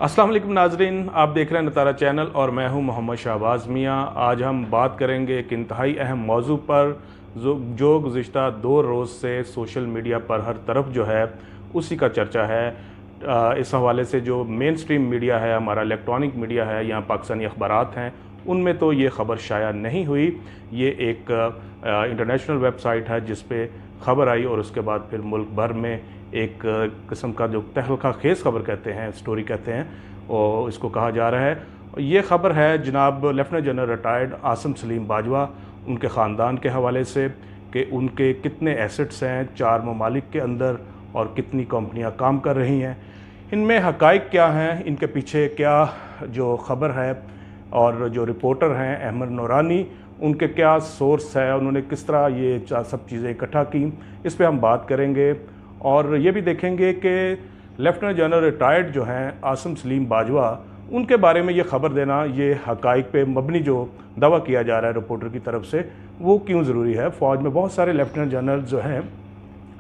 अस्सलाम वालेकुम नाजरीन, आप देख रहे हैं नतारा चैनल और मैं हूं मोहम्मद शहबाज मियाँ। आज हम बात करेंगे एक इंतहाई अहम मौजू पर जो गुज़िश्ता 2 रोज़ से सोशल मीडिया पर हर तरफ जो है उसी का चर्चा है। इस हवाले से जो मेन स्ट्रीम मीडिया है, हमारा इलेक्ट्रॉनिक मीडिया है, यहाँ पाकिस्तानी अखबारात हैं, उनमें तो ये ख़बर शाया नहीं हुई। ये एक इंटरनेशनल वेबसाइट है जिस पे ख़बर आई और उसके बाद फिर मुल्क भर में एक किस्म का जो तहलका खेज़ ख़बर कहते हैं, स्टोरी कहते हैं, और इसको कहा जा रहा है। ये ख़बर है जनाब lieutenant general retired Asim Salim Bajwa, उनके ख़ानदान के हवाले से कि उनके कितने एसेट्स हैं 4 ममालिक के अंदर और कितनी कंपनियां काम कर रही हैं, इनमें हक़ाइक़ क्या हैं, इनके पीछे क्या जो ख़बर है, और जो रिपोर्टर हैं अहमद नूरानी, उनके क्या सोर्स है, उन्होंने किस तरह ये सब चीज़ें इकट्ठा की, इस पर हम बात करेंगे। और ये भी देखेंगे कि लेफ्टिनेंट जनरल रिटायर्ड जो हैं आसिम सलीम बाजवा, उनके बारे में ये ख़बर देना, ये हक़ाइक़ पे मबनी जो दावा किया जा रहा है रिपोर्टर की तरफ से, वो क्यों ज़रूरी है। फ़ौज में बहुत सारे लेफ्टिनेंट जनरल जो हैं,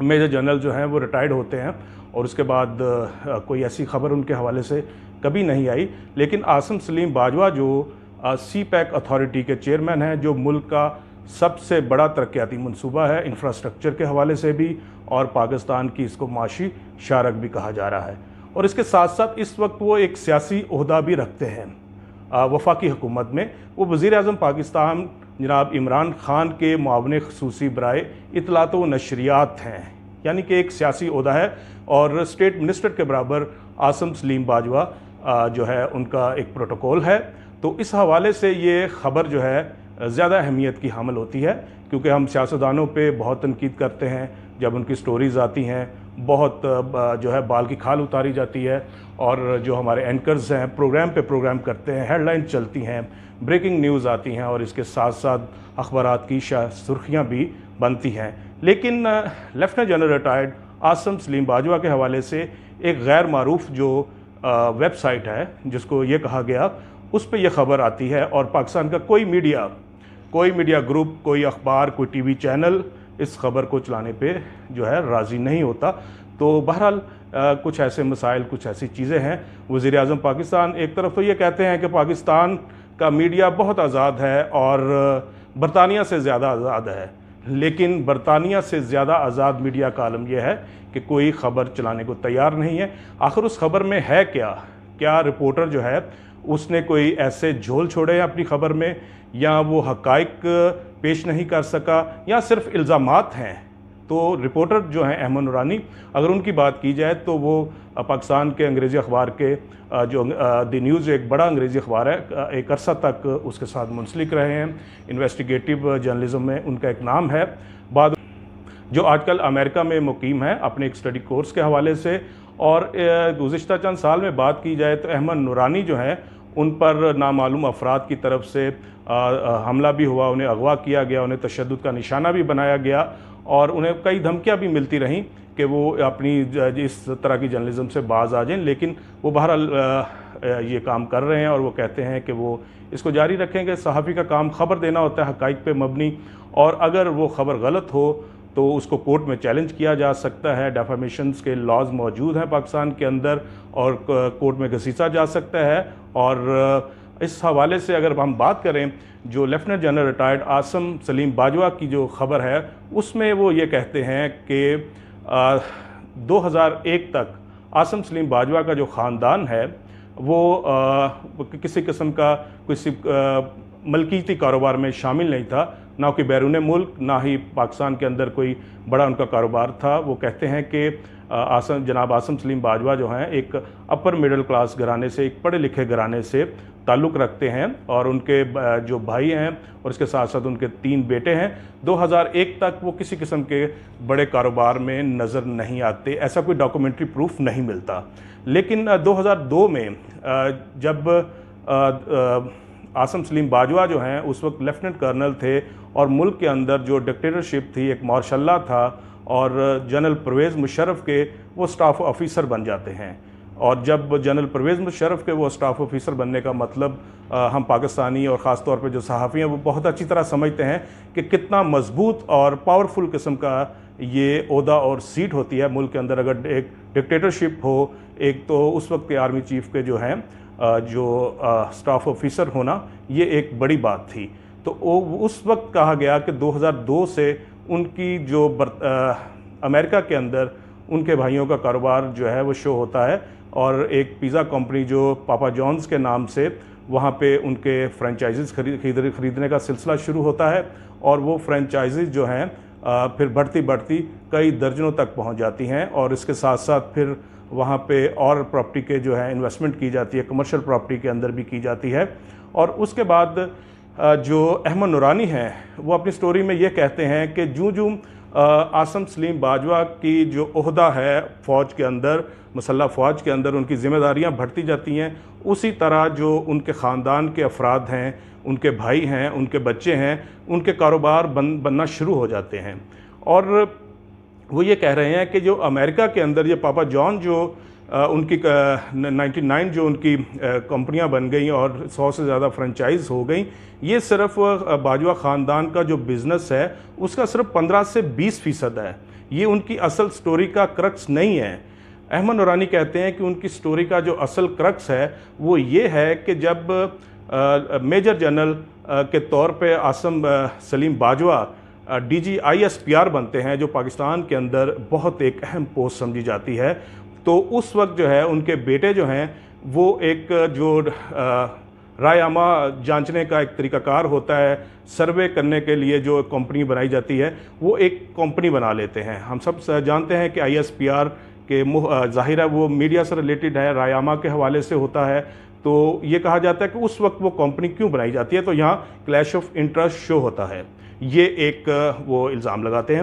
मेजर जनरल जो हैं, वो रिटायर्ड होते हैं और उसके बाद कोई ऐसी ख़बर उनके हवाले से कभी नहीं आई। लेकिन आसिम सलीम बाजवा जो सी पैक अथॉरिटी के चेयरमैन हैं, जो मुल्क का सबसे बड़ा तरक्याती मनसूबा है इंफ्रास्ट्रक्चर के हवाले से भी, और पाकिस्तान की इसको माशी शारक भी कहा जा रहा है, और इसके साथ साथ इस वक्त वो एक सियासी ओहदा भी रखते हैं वफाकी हुकूमत में। वो वज़ीर-ए-आज़म पाकिस्तान जनाब इमरान ख़ान के मुआवन ख़ुसूसी बराए इत्तलात व नशरियात हैं, यानी कि एक सियासी ओहदा है, और स्टेट मिनिस्टर के बराबर आसिम सलीम बाजवा जो है उनका एक प्रोटोकॉल है। तो इस हवाले से ये ख़बर जो है ज़्यादा अहमियत की हामिल होती है, क्योंकि हम सियासतदानों पे बहुत तनकीद करते हैं जब उनकी स्टोरीज़ आती हैं, बहुत जो है बाल की खाल उतारी जाती है, और जो हमारे एंकर्स हैं प्रोग्राम पे प्रोग्राम करते हैं, हेडलाइन चलती हैं, ब्रेकिंग न्यूज़ आती हैं, और इसके साथ साथ अखबारात की सुर्खियाँ भी बनती हैं। लेकिन lieutenant general retired Asim Salim Bajwa के हवाले से एक गैर मारूफ जो वेबसाइट है, जिसको ये कहा गया, उस पर यह ख़बर आती है, और पाकिस्तान का कोई मीडिया ग्रुप, कोई अखबार, कोई टीवी चैनल इस ख़बर को चलाने पे जो है राज़ी नहीं होता। तो बहरहाल कुछ ऐसे मसाइल, कुछ ऐसी चीज़ें हैं। वज़ीर-ए-आज़म पाकिस्तान एक तरफ तो ये कहते हैं कि पाकिस्तान का मीडिया बहुत आज़ाद है और बरतानिया से ज़्यादा आज़ाद है, लेकिन बरतानिया से ज़्यादा आज़ाद मीडिया का आलम यह है कि कोई ख़बर चलाने को तैयार नहीं है। आखिर उस ख़बर में है क्या रिपोर्टर जो है उसने कोई ऐसे झोल छोड़े हैं अपनी ख़बर में, या वो हक़ाइक़ पेश नहीं कर सका, या सिर्फ इल्ज़ामात हैं। तो रिपोर्टर जो हैं अहमद नूरानी, अगर उनकी बात की जाए तो वो पाकिस्तान के अंग्रेज़ी अखबार के जो द न्यूज़ एक बड़ा अंग्रेज़ी अखबार है, एक अरसा तक उसके साथ मुंसलिक रहे हैं। इन्वेस्टिगेटिव जर्नलिज़म में उनका एक नाम है। बाद जो आजकल अमेरिका में मुकीम है अपने एक स्टडी कोर्स के हवाले से। और गुज़िश्ता चंद साल में बात की जाए तो अहमद नूरानी जो हैं, उन पर नामालूम अफराद की तरफ से हमला भी हुआ, उन्हें अगवा किया गया, उन्हें तशद्दुद का निशाना भी बनाया गया, और उन्हें कई धमकियां भी मिलती रहीं कि वो अपनी इस तरह की जर्नलिज़म से बाज आ जाएं। लेकिन वो बहरहाल ये काम कर रहे हैं, और वो कहते हैं कि वो इसको जारी रखेंगे। सहाफ़ी का काम ख़बर देना होता है हक़ाइक़ पे मबनी, और अगर वो ख़बर गलत हो तो उसको कोर्ट में चैलेंज किया जा सकता है। डेफामेशंस के लॉज मौजूद हैं पाकिस्तान के अंदर, और कोर्ट में घसीटा जा सकता है। और इस हवाले से अगर हम बात करें, जो lieutenant general retired Asim Salim Bajwa की जो ख़बर है, उसमें वो ये कहते हैं कि 2001 तक आसिम सलीम बाजवा का जो ख़ानदान है वो किसी किस्म का किसी मलकीती कारोबार में शामिल नहीं था, ना कि बैरून मुल्क, ना ही पाकिस्तान के अंदर कोई बड़ा उनका कारोबार था। वो कहते हैं कि जनाब आसिम सलीम बाजवा जो हैं एक अपर मिडिल क्लास घराने से, एक पढ़े लिखे घराने से ताल्लुक़ रखते हैं, और उनके जो भाई हैं और इसके साथ साथ उनके 3 बेटे हैं। 2001 तक वो किसी किस्म के बड़े कारोबार में नज़र नहीं आते, ऐसा कोई डॉक्यूमेंट्री प्रूफ नहीं मिलता। लेकिन 2002 में जब आसिम सलीम बाजवा जो हैं उस वक्त लेफ्टिनेंट कर्नल थे, और मुल्क के अंदर जो डिक्टेटरशिप थी, एक मार्शल लॉ था, और जनरल परवेज़ मुशर्रफ के वो स्टाफ ऑफिसर बन जाते हैं। और जब जनरल परवेज़ मुशर्रफ के वो स्टाफ ऑफिसर बनने का मतलब हम पाकिस्तानी और ख़ास तौर पे जो सहाफ़ी हैं वो बहुत अच्छी तरह समझते हैं कि कितना मजबूत और पावरफुल किस्म का ये ओहदा और सीट होती है मुल्क के अंदर। अगर एक डिक्टेटरशिप हो, एक तो उस वक्त के आर्मी चीफ के जो हैं जो स्टाफ ऑफिसर होना, ये एक बड़ी बात थी। तो उस वक्त कहा गया कि 2002 से उनकी जो अमेरिका के अंदर उनके भाइयों का कारोबार जो है वो शो होता है और एक पिज़्ज़ा कंपनी जो पापा जॉन्स के नाम से वहाँ पे उनके फ्रेंचाइजीज़ खरीदने का सिलसिला शुरू होता है और वो फ्रेंचाइजीज़ जो हैं फिर बढ़ती बढ़ती कई दर्जनों तक पहुँच जाती हैं और इसके साथ साथ फिर वहाँ पे और प्रॉपर्टी के जो है इन्वेस्टमेंट की जाती है, कमर्शियल प्रॉपर्टी के अंदर भी की जाती है। और उसके बाद जो अहमद नूरानी हैं वो अपनी स्टोरी में ये कहते हैं कि जूं आसम सलीम बाजवा की जो ओहदा है फ़ौज के अंदर, मुसल्लह फ़ौज के अंदर उनकी ज़िम्मेदारियां बढ़ती जाती हैं, उसी तरह जो उनके ख़ानदान के अफराद हैं, उनके भाई हैं, उनके बच्चे हैं, उनके कारोबार बनना शुरू हो जाते हैं। और वो ये कह रहे हैं कि जो अमेरिका के अंदर ये पापा जॉन जो उनकी 99 जो उनकी कंपनियां बन गई और 100 से ज़्यादा फ्रेंचाइज हो गई, ये सिर्फ बाजवा ख़ानदान का जो बिज़नेस है उसका सिर्फ 15 से 20% है। ये उनकी असल स्टोरी का क्रक्स नहीं है। अहमद नूरानी कहते हैं कि उनकी स्टोरी का जो असल क्रक्स है वो ये है कि जब मेजर जनरल के तौर पे आसम सलीम बाजवा DG-ISPR बनते हैं, जो पाकिस्तान के अंदर बहुत एक अहम पोस्ट समझी जाती है, तो उस वक्त जो है उनके बेटे जो हैं वो एक जो रायनामा जांचने का एक तरीक़ाकार होता है, सर्वे करने के लिए जो कंपनी बनाई जाती है, वो एक कंपनी बना लेते हैं। हम सब जानते हैं कि ISPR के ज़ाहिर है वो मीडिया से रिलेटेड है, रायनामा के हवाले से होता है, तो ये कहा जाता है कि उस वक्त वो कंपनी क्यों बनाई जाती है, तो यहाँ क्लैश ऑफ इंटरेस्ट शो होता है। ये एक वो इल्ज़ाम लगाते हैं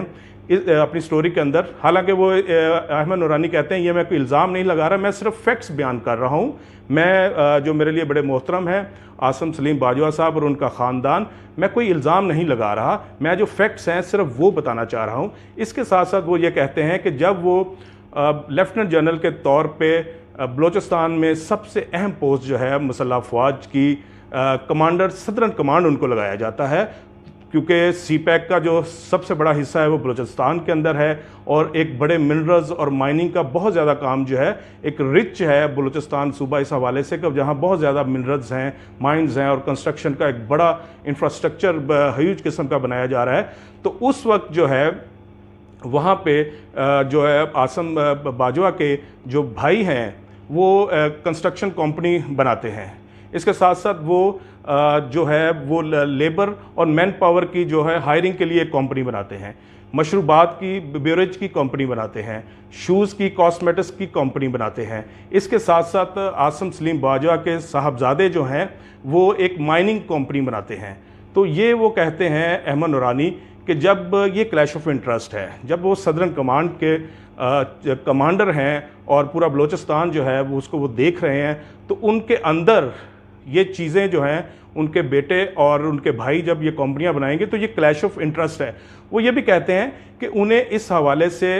अपनी स्टोरी के अंदर। हालांकि वो अहमद नूरानी कहते हैं ये मैं कोई इल्ज़ाम नहीं लगा रहा, मैं सिर्फ फैक्ट्स बयान कर रहा हूँ। मैं जो मेरे लिए बड़े मोहतरम हैं आसम सलीम बाजवा साहब और उनका ख़ानदान, मैं कोई इल्ज़ाम नहीं लगा रहा, मैं जो फैक्ट्स हैं सिर्फ वो बताना चाह रहा हूँ। इसके साथ साथ वो ये कहते हैं कि जब वो लेफ्टिनेंट जनरल के तौर पर बलूचिस्तान में सबसे अहम पोस्ट जो है मुसल्लह फ़ौज की कमांडर, सदरन कमांड उनको लगाया जाता है, क्योंकि CPEC का जो सबसे बड़ा हिस्सा है वो बलूचिस्तान के अंदर है और एक बड़े मिनरल्स और माइनिंग का बहुत ज़्यादा काम जो है, एक रिच है बलूचिस्तान सूबा इस हवाले से कि जहाँ बहुत ज़्यादा मिनरल्स हैं, माइंस हैं और कंस्ट्रक्शन का एक बड़ा इंफ्रास्ट्रक्चर ह्यूज किस्म का बनाया जा रहा है। तो उस वक्त जो है वहाँ पे जो है आसम बाजवा के जो भाई हैं वो कंस्ट्रक्शन कंपनी बनाते हैं। इसके साथ साथ वो जो है वो लेबर और मैन पावर की जो है हायरिंग के लिए एक कंपनी बनाते हैं, मशरूबात की बेवरेज की कंपनी बनाते हैं, शूज़ की, कॉस्मेटिक्स की कंपनी बनाते हैं। इसके साथ साथ आसम सलीम बाजवा के साहबजादे जो हैं वो एक माइनिंग कंपनी बनाते हैं। तो ये वो कहते हैं अहमद नूरानी कि जब ये क्लैश ऑफ इंटरेस्ट है, जब वो सदरन कमांड के कमांडर हैं और पूरा बलूचिस्तान जो है वो उसको वो देख रहे हैं, तो उनके अंदर ये चीज़ें जो हैं उनके बेटे और उनके भाई जब ये कंपनियां बनाएंगे तो ये क्लैश ऑफ इंटरेस्ट है। वो ये भी कहते हैं कि उन्हें इस हवाले से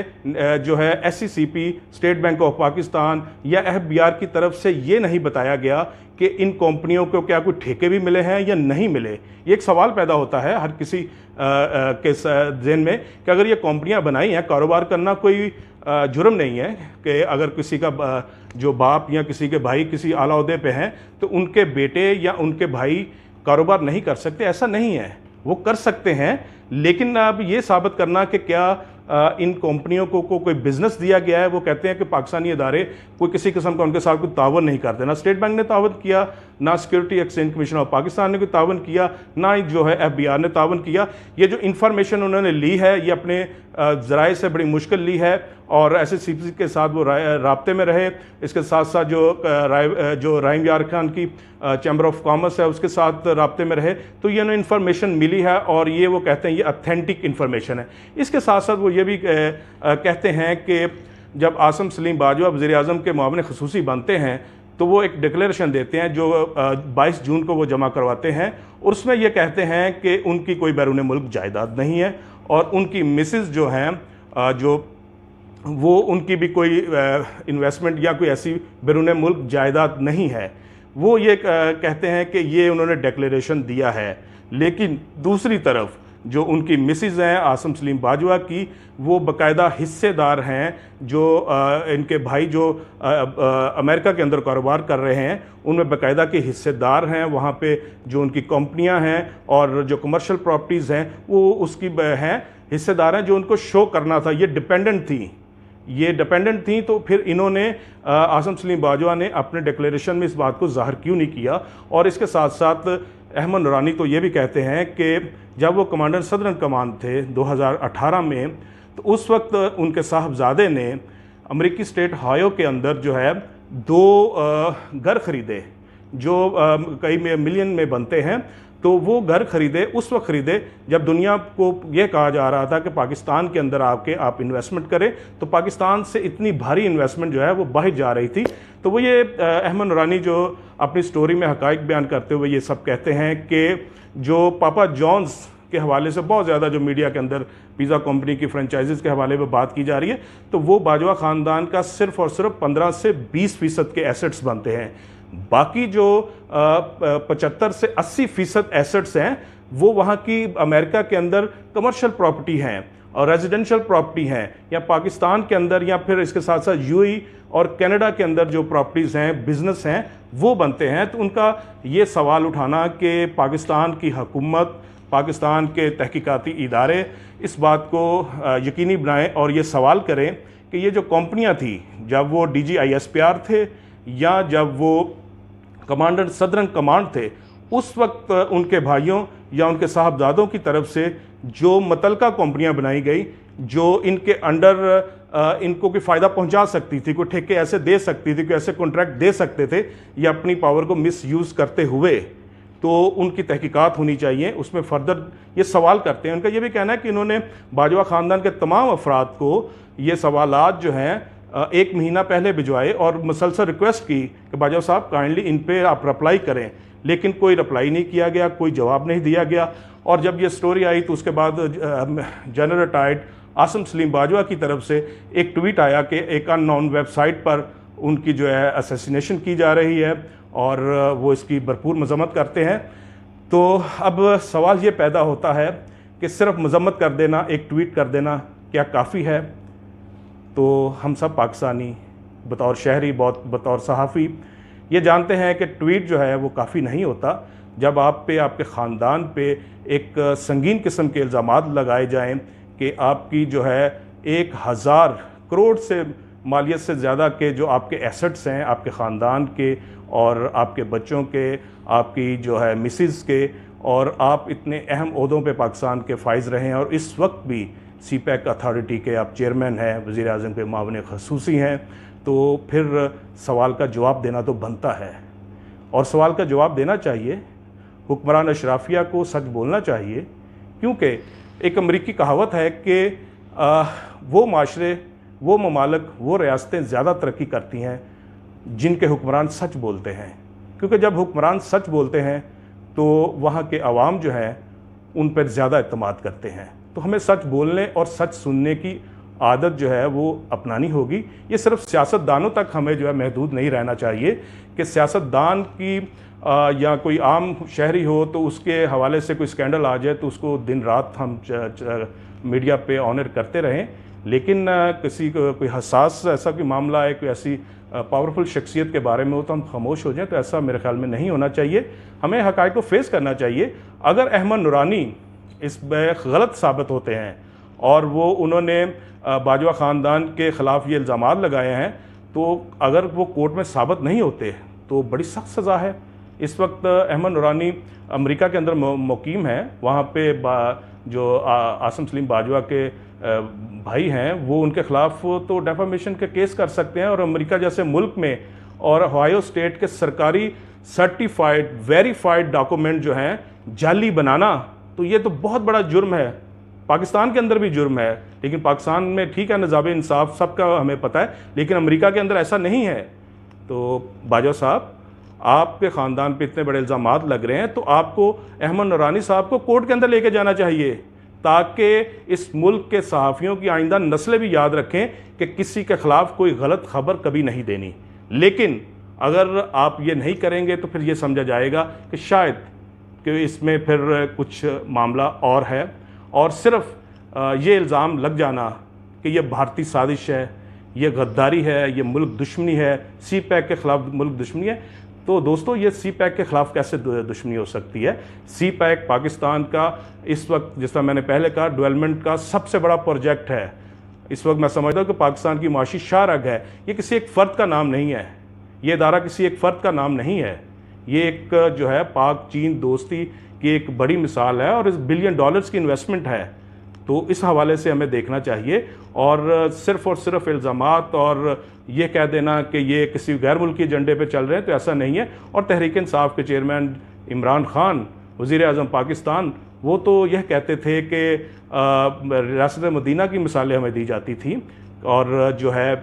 जो है SCCP, state bank of Pakistan या FBI की तरफ से ये नहीं बताया गया कि इन कंपनियों को क्या कोई ठेके भी मिले हैं या नहीं मिले। ये एक सवाल पैदा होता है हर किसी के ज़हन में कि अगर ये कंपनियां बनाई हैं, कारोबार करना कोई जुर्म नहीं है कि अगर किसी का जो बाप या किसी के भाई किसी आला ओहदे पे हैं तो उनके बेटे या उनके भाई कारोबार नहीं कर सकते, ऐसा नहीं है, वो कर सकते हैं। लेकिन अब ये साबित करना कि क्या इन कंपनियों को कोई बिजनेस दिया गया है, वो कहते हैं कि पाकिस्तानी इदारे कोई किसी किस्म का उनके साथ कोई तावन नहीं करते, ना स्टेट बैंक ने तावन किया, ना security exchange commission of Pakistan ने कोई तावन किया, ना ही जो है FBI ने तावन किया। ये जो इन्फॉर्मेशन उन्होंने ली है ये अपने ज़राए से बड़ी मुश्किल ली है और SCCP के साथ वो राब्ते में रहे। इसके साथ साथ जो राइम यार खान की चैम्बर ऑफ कॉमर्स है उसके साथ राब्ते में रहे, तो ये उन्हें इन्फॉर्मेशन मिली है और ये वो कहते हैं ये ऑथेंटिक इन्फॉर्मेशन है। इसके साथ साथ वो ये भी कहते हैं कि जब आसम सलीम बाजवा वज़ीर-ए-आज़म के मुआविन ख़ुसूसी बनते हैं तो वो एक डिक्लेरेशन देते हैं जो 22 जून को वो जमा करवाते हैं और उसमें ये कहते हैं कि उनकी कोई बैरून मुल्क जायदाद नहीं है और उनकी मिसेस जो हैं जो वो उनकी भी कोई इन्वेस्टमेंट या कोई ऐसी बैरून मुल्क जायदाद नहीं है। वो ये कहते हैं कि ये उन्होंने डिक्लेरेशन दिया है, लेकिन दूसरी तरफ जो उनकी मिसिज हैं आसम सलीम बाजवा की, वो बाकायदा हिस्सेदार हैं। जो इनके भाई जो अमेरिका के अंदर कारोबार कर रहे हैं उनमें बाकायदा के हिस्सेदार हैं। वहाँ पे जो उनकी कंपनियां हैं और जो कमर्शियल प्रॉपर्टीज़ हैं वो उसकी हैं, हिस्सेदार हैं। जो उनको शो करना था, ये डिपेंडेंट थी, तो फिर इन्होंने आसम सलीम बाजवा ने अपने डिक्लेरेशन में इस बात को ज़ाहिर क्यों नहीं किया। और इसके साथ साथ अहमद नूरानी तो ये भी कहते हैं कि जब वो कमांडर सदर्न कमान थे 2018 में, तो उस वक्त उनके साहबजादे ने अमेरिकी स्टेट ओहायो के अंदर जो है 2 घर ख़रीदे जो कई मिलियन में बनते हैं। तो वो घर ख़रीदे, उस वक्त ख़रीदे जब दुनिया को ये कहा जा रहा था कि पाकिस्तान के अंदर आके आप इन्वेस्टमेंट करें, तो पाकिस्तान से इतनी भारी इन्वेस्टमेंट जो है वो बाहर जा रही थी। तो वो ये अहमद नूरानी जो अपनी स्टोरी में हक़ाइक़ बयान करते हुए ये सब कहते हैं कि जो पापा जॉन्स के हवाले से बहुत ज़्यादा जो मीडिया के अंदर पिज़्ज़ा कंपनी की फ्रेंचाइजीज़ के हवाले में बात की जा रही है, तो वो बाजवा ख़ानदान का सिर्फ़ और सिर्फ 15 से 20% के एसेट्स बनते हैं। बाकी जो 75 से 80% एसेट्स हैं वो वहाँ की अमेरिका के अंदर कमर्शियल प्रॉपर्टी हैं और रेजिडेंशियल प्रॉपर्टी हैं, या पाकिस्तान के अंदर, या फिर इसके साथ साथ यूएई और कनाडा के अंदर जो प्रॉपर्टीज़ हैं, बिज़नेस हैं, वो बनते हैं। तो उनका ये सवाल उठाना कि पाकिस्तान की हुकूमत, पाकिस्तान के तहकीकाती इदारे इस बात को यकीनी बनाएं और ये सवाल करें कि ये जो कंपनियां थी, जब वो DGISPR थे या जब वो कमांडर सदर्न कमांड थे, उस वक्त उनके भाइयों या उनके साहबजादों की तरफ से जो मुतलका कंपनियां बनाई गई, जो इनके अंडर इनको कोई फ़ायदा पहुंचा सकती थी, कोई ठेके ऐसे दे सकती थी, कोई ऐसे कॉन्ट्रैक्ट दे सकते थे, या अपनी पावर को मिसयूज़ करते हुए, तो उनकी तहकीकात होनी चाहिए। उसमें फर्दर ये सवाल करते हैं। उनका ये भी कहना है कि इन्होंने बाजवा ख़ानदान के तमाम अफराद को ये सवालात जो हैं 1 महीना पहले भिजवाए और मुसलसल रिक्वेस्ट की कि बाजवा साहब काइंडली इन पे आप रिप्लाई करें, लेकिन कोई रिप्लाई नहीं किया गया, कोई जवाब नहीं दिया गया। और जब ये स्टोरी आई तो उसके बाद जनरल रिटायर्ड आसम सलीम बाजवा की तरफ से एक ट्वीट आया कि एक अननोन वेबसाइट पर उनकी जो है असैसिनेशन की जा रही है और वो इसकी भरपूर मजम्मत करते हैं। तो अब सवाल ये पैदा होता है कि सिर्फ मजम्मत कर देना, एक ट्वीट कर देना क्या काफ़ी है? तो हम सब पाकिस्तानी बतौर शहरी, बतौर सहाफ़ी ये जानते हैं कि ट्वीट जो है वो काफ़ी नहीं होता। जब आप पे, आपके ख़ानदान पे एक संगीन किस्म के इल्ज़ामात लगाए जाएं कि आपकी जो है 1000 करोड़ से मालियत से ज़्यादा के जो आपके एसेट्स हैं आपके ख़ानदान के और आपके बच्चों के, आपकी जो है मिसिज़ के, और आप इतने अहम ओहदों पे पाकिस्तान के फ़ाइज़ रहे हैं और इस वक्त भी CPEC अथॉरिटी के आप चेयरमैन हैं, वज़ीर आज़म के मावन ख़ुसूसी हैं, तो फिर सवाल का जवाब देना तो बनता है। और सवाल का जवाब देना चाहिए, हुक्मरान अशराफिया को सच बोलना चाहिए, क्योंकि एक अमरीकी कहावत है कि वो माशरे, वो ममालिक, वो रियासतें ज़्यादा तरक्की करती हैं जिनके हुक्मरान सच बोलते हैं। क्योंकि जब हुक्मरान सच बोलते हैं तो वहाँ के अवाम जो है उन पर ज़्यादा एतमाद करते हैं। तो हमें सच बोलने और सच सुनने की आदत जो है वो अपनानी होगी। ये सिर्फ सियासतदानों तक हमें जो है महदूद नहीं रहना चाहिए कि सियासतदान की या कोई आम शहरी हो तो उसके हवाले से कोई स्कैंडल आ जाए तो उसको दिन रात हम मीडिया पे ऑनर करते रहें, लेकिन किसी को कोई हसास ऐसा कोई मामला है, कोई ऐसी पावरफुल शख्सियत के बारे में हो तो हम खामोश हो जाएं, तो ऐसा मेरे ख्याल में नहीं होना चाहिए। हमें हक़ाइक़ को फेस करना चाहिए। अगर अहमद नूरानी इसमें गलत साबित होते हैं और वो उन्होंने बाजवा ख़ानदान के ख़िलाफ़ ये इल्ज़ामात लगाए हैं, तो अगर वो कोर्ट में साबित नहीं होते तो बड़ी सख्त सज़ा है। इस वक्त अहमद नूरानी अमेरिका के अंदर मुकीम है, वहाँ पे जो आसम सलीम बाजवा के भाई हैं वो उनके ख़िलाफ़ तो डेफामेशन के केस कर सकते हैं। और अमेरिका जैसे मुल्क में और ओहायो स्टेट के सरकारी सर्टिफाइड वेरीफाइड डॉक्यूमेंट जो हैं जाली बनाना, तो ये तो बहुत बड़ा जुर्म है। पाकिस्तान के अंदर भी जुर्म है, लेकिन पाकिस्तान में ठीक है निज़ाम इंसाफ सबका हमें पता है, लेकिन अमेरिका के अंदर ऐसा नहीं है। तो बाजवा साहब, आपके ख़ानदान पे इतने बड़े इल्ज़ामात लग रहे हैं तो आपको अहमद नूरानी साहब को कोर्ट के अंदर लेके जाना चाहिए ताकि इस मुल्क के सहाफ़ियों की आइंदा नस्लें भी याद रखें कि किसी के ख़िलाफ़ कोई गलत खबर कभी नहीं देनी। लेकिन अगर आप ये नहीं करेंगे तो फिर ये समझा जाएगा कि शायद कि इसमें फिर कुछ मामला और है, और सिर्फ ये इल्ज़ाम लग जाना कि ये भारतीय साजिश है, ये गद्दारी है, ये मुल्क दुश्मनी है, सी पैक के ख़िलाफ़ मुल्क दुश्मनी है। तो दोस्तों, ये सी पैक के ख़िलाफ़ कैसे दुश्मनी हो सकती है? सी पैक पाकिस्तान का इस वक्त, जिस तरह मैंने पहले कहा, डेवलपमेंट का सबसे बड़ा प्रोजेक्ट है। इस वक्त मैं समझता हूँ कि पाकिस्तान की माशी शाहरग है। ये किसी एक फ़र्द का नाम नहीं है, ये इदारा किसी एक फ़र्द का नाम नहीं है। ये एक जो है पाक चीन दोस्ती की एक बड़ी मिसाल है और इस बिलियन डॉलर्स की इन्वेस्टमेंट है। तो इस हवाले से हमें देखना चाहिए, और सिर्फ इल्ज़ामात और ये कह देना कि ये किसी गैर मुल्की एजेंडे पे चल रहे हैं, तो ऐसा नहीं है। और तहरीक इंसाफ के चेयरमैन इमरान खान, वज़ीर आज़म पाकिस्तान, वो तो यह कहते थे कि रियासत मदीना की मिसालें हमें दी जाती थी, और जो है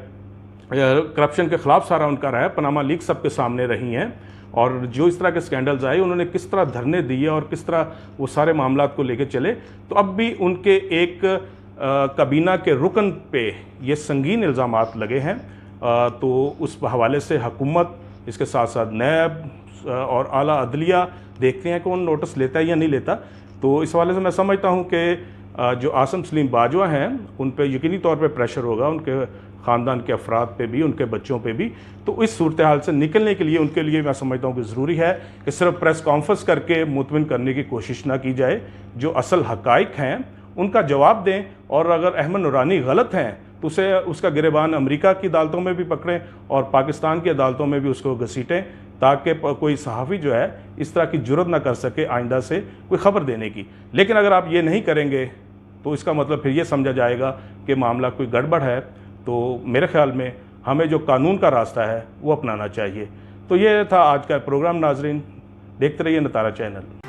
करप्शन के ख़िलाफ़ सारा उनका रहा है। पनामा लीक सबके सामने रही हैं, और जो इस तरह के स्कैंडल्स आए, उन्होंने किस तरह धरने दिए और किस तरह वो सारे मामलात को लेकर चले। तो अब भी उनके एक काबीना के रुकन पे ये संगीन इल्ज़ामात लगे हैं। तो उस हवाले से हुकूमत, इसके साथ साथ नैब और आला अदलिया देखते हैं कि कौन नोटिस लेता है या नहीं लेता। तो इस हवाले से मैं समझता हूँ कि जो आसिम सलीम बाजवा हैं, उन पे यकीनी तौर पे प्रेशर होगा, उनके ख़ानदान के अफराद पे भी, उनके बच्चों पे भी। तो इस सूरत हाल से निकलने के लिए उनके लिए मैं समझता हूँ कि ज़रूरी है कि सिर्फ प्रेस कॉन्फ्रेंस करके मुतमिन करने की कोशिश ना की जाए। जो असल हक़ाइक़ हैं उनका जवाब दें, और अगर अहमद नूरानी गलत हैं तो उसे उसका गिरेबान अमेरिका की अदालतों में भी पकड़ें और पाकिस्तान की अदालतों में भी उसको घसीटें, ताकि कोई सहाफ़ी जो है इस तरह की जुर्रत ना कर सके आइंदा से कोई ख़बर देने की। लेकिन अगर आप ये नहीं करेंगे तो इसका मतलब फिर ये समझा जाएगा कि मामला कोई गड़बड़ है। तो मेरे ख़्याल में हमें जो कानून का रास्ता है वो अपनाना चाहिए। तो ये था आज का प्रोग्राम। नाजरीन, देखते रहिए नतारा चैनल।